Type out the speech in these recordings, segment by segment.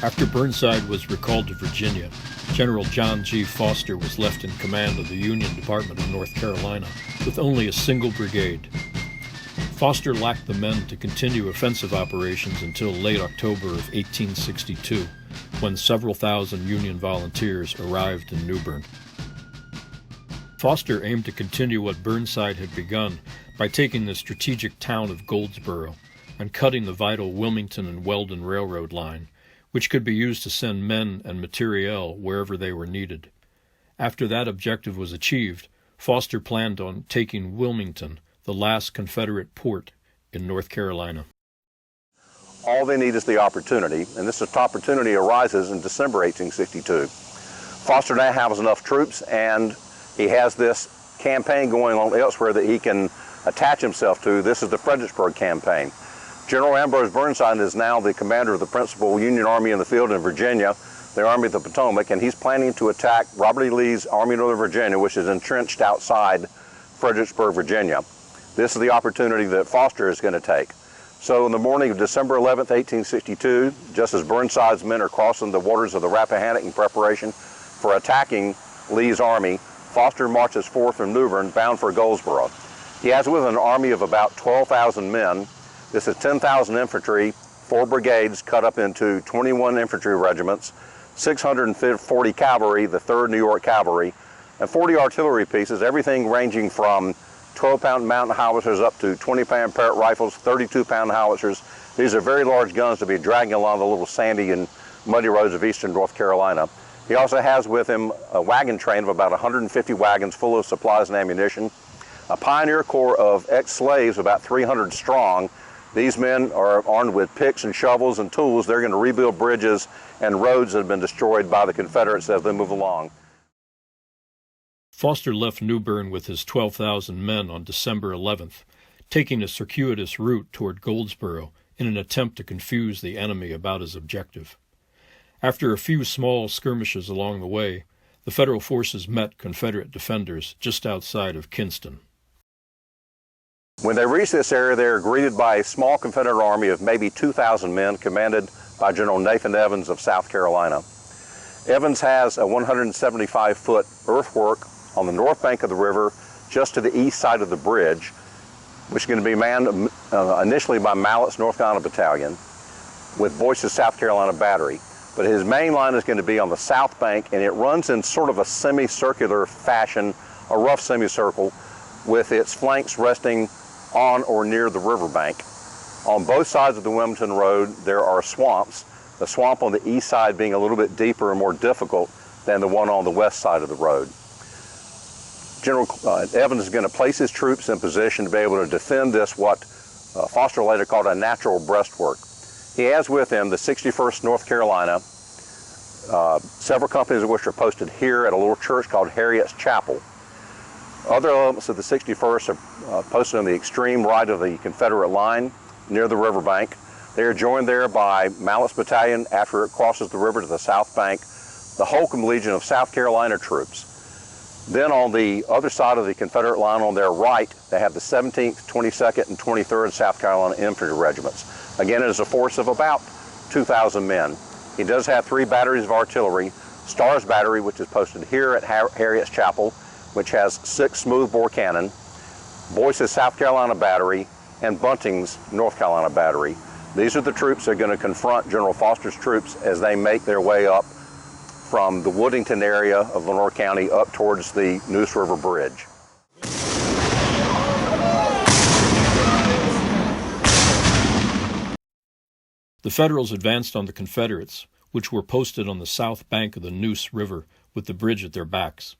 After Burnside was recalled to Virginia, General John G. Foster was left in command of the Union Department of North Carolina with only a single brigade. Foster lacked the men to continue offensive operations until late October of 1862, when several thousand Union volunteers arrived in New Bern. Foster aimed to continue what Burnside had begun by taking the strategic town of Goldsborough and cutting the vital Wilmington and Weldon Railroad line, which could be used to send men and materiel wherever they were needed. After that objective was achieved, Foster planned on taking Wilmington, the last Confederate port in North Carolina. All they need is the opportunity, and this opportunity arises in December 1862. Foster now has enough troops, and he has this campaign going on elsewhere that he can attach himself to. This is the Fredericksburg campaign. General Ambrose Burnside is now the commander of the principal Union Army in the field in Virginia, the Army of the Potomac, and he's planning to attack Robert E. Lee's Army of Northern Virginia, which is entrenched outside Fredericksburg, Virginia. This is the opportunity that Foster is going to take. So in the morning of December 11th, 1862, just as Burnside's men are crossing the waters of the Rappahannock in preparation for attacking Lee's army, Foster marches forth from New Bern bound for Goldsborough. He has with him an army of about 12,000 men. This is 10,000 infantry, 4 brigades cut up into 21 infantry regiments, 640 cavalry, the 3rd New York Cavalry, and 40 artillery pieces, everything ranging from 12-pound mountain howitzers up to 20-pound Parrott rifles, 32-pound howitzers. These are very large guns to be dragging along the little sandy and muddy roads of eastern North Carolina. He also has with him a wagon train of about 150 wagons full of supplies and ammunition, a pioneer corps of ex-slaves, about 300 strong. These men are armed with picks and shovels and tools. They're going to rebuild bridges and roads that have been destroyed by the Confederates as they move along. Foster left New Bern with his 12,000 men on December 11th, taking a circuitous route toward Goldsborough in an attempt to confuse the enemy about his objective. After a few small skirmishes along the way, the Federal forces met Confederate defenders just outside of Kinston. When they reach this area, they are greeted by a small Confederate army of maybe 2,000 men commanded by General Nathan Evans of South Carolina. Evans has a 175-foot earthwork on the north bank of the river just to the east side of the bridge, which is going to be manned initially by Mallett's North Carolina Battalion with Boyce's South Carolina Battery. But his main line is going to be on the south bank, and it runs in sort of a semicircular fashion, a rough semicircle, with its flanks resting on or near the riverbank. On both sides of the Wilmington Road, there are swamps, the swamp on the east side being a little bit deeper and more difficult than the one on the west side of the road. General Evans is going to place his troops in position to be able to defend this, what Foster later called a natural breastwork. He has with him the 61st North Carolina, several companies of which are posted here at a little church called Harriet's Chapel. Other elements of the 61st are posted on the extreme right of the Confederate line near the riverbank. They are joined there by Mallett's Battalion after it crosses the river to the south bank, the Holcomb Legion of South Carolina troops. Then on the other side of the Confederate line on their right, they have the 17th, 22nd, and 23rd South Carolina infantry regiments. Again, it is a force of about 2,000 men. He does have 3 batteries of artillery, Starr's Battery, which is posted here at Harriet's Chapel, which has 6 smoothbore cannon, Boyce's South Carolina Battery, and Bunting's North Carolina Battery. These are the troops that are going to confront General Foster's troops as they make their way up from the Woodington area of Lenore County up towards the Neuse River Bridge. The Federals advanced on the Confederates, which were posted on the south bank of the Neuse River with the bridge at their backs.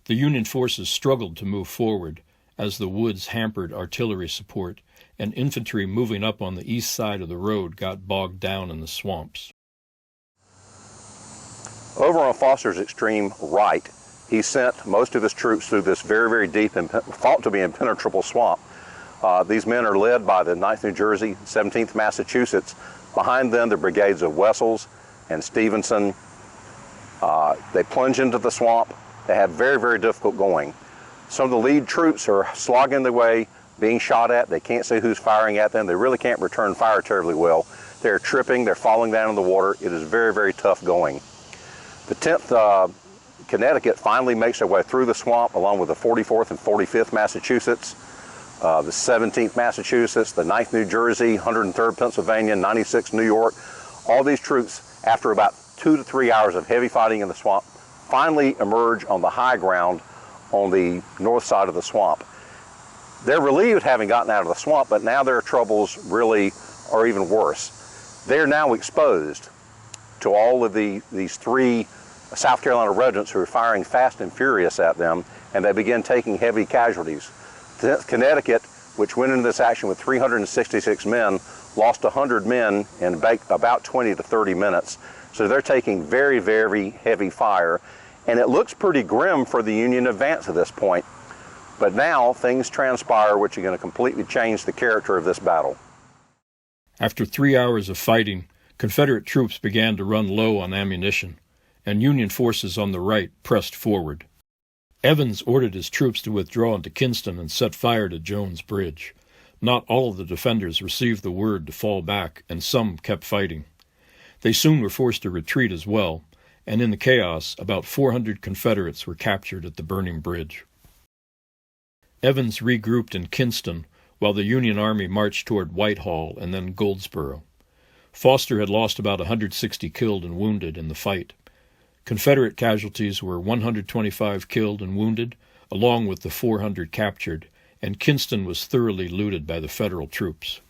The Union forces struggled to move forward as the woods hampered artillery support, and infantry moving up on the east side of the road got bogged down in the swamps. Over on Foster's extreme right, he sent most of his troops through this very, very deep and thought to be impenetrable swamp. These men are led by the 9th New Jersey, 17th Massachusetts. Behind them, the brigades of Wessels and Stevenson. They plunge into the swamp. They have very, very difficult going. Some of the lead troops are slogging their way, being shot at. They can't see who's firing at them. They really can't return fire terribly well. They're tripping, they're falling down in the water. It is very, very tough going. The 10th Connecticut finally makes their way through the swamp along with the 44th and 45th Massachusetts, the 17th Massachusetts, the 9th New Jersey, 103rd Pennsylvania, 96th New York. All these troops, after about 2 to 3 hours of heavy fighting in the swamp, finally emerge on the high ground on the north side of the swamp. They're relieved having gotten out of the swamp, but now their troubles really are even worse. They're now exposed to all of these 3 South Carolina regiments who are firing fast and furious at them, and they begin taking heavy casualties. Connecticut, which went into this action with 366 men, lost 100 men in about 20 to 30 minutes. So they're taking very, very heavy fire, and it looks pretty grim for the Union advance at this point. But now things transpire which are going to completely change the character of this battle. After 3 hours of fighting, Confederate troops began to run low on ammunition, and Union forces on the right pressed forward. Evans ordered his troops to withdraw into Kinston and set fire to Jones Bridge. Not all of the defenders received the word to fall back, and some kept fighting. They soon were forced to retreat as well, and in the chaos, about 400 Confederates were captured at the burning bridge. Evans regrouped in Kinston, while the Union Army marched toward Whitehall and then Goldsborough. Foster had lost about 160 killed and wounded in the fight. Confederate casualties were 125 killed and wounded, along with the 400 captured, and Kinston was thoroughly looted by the Federal troops.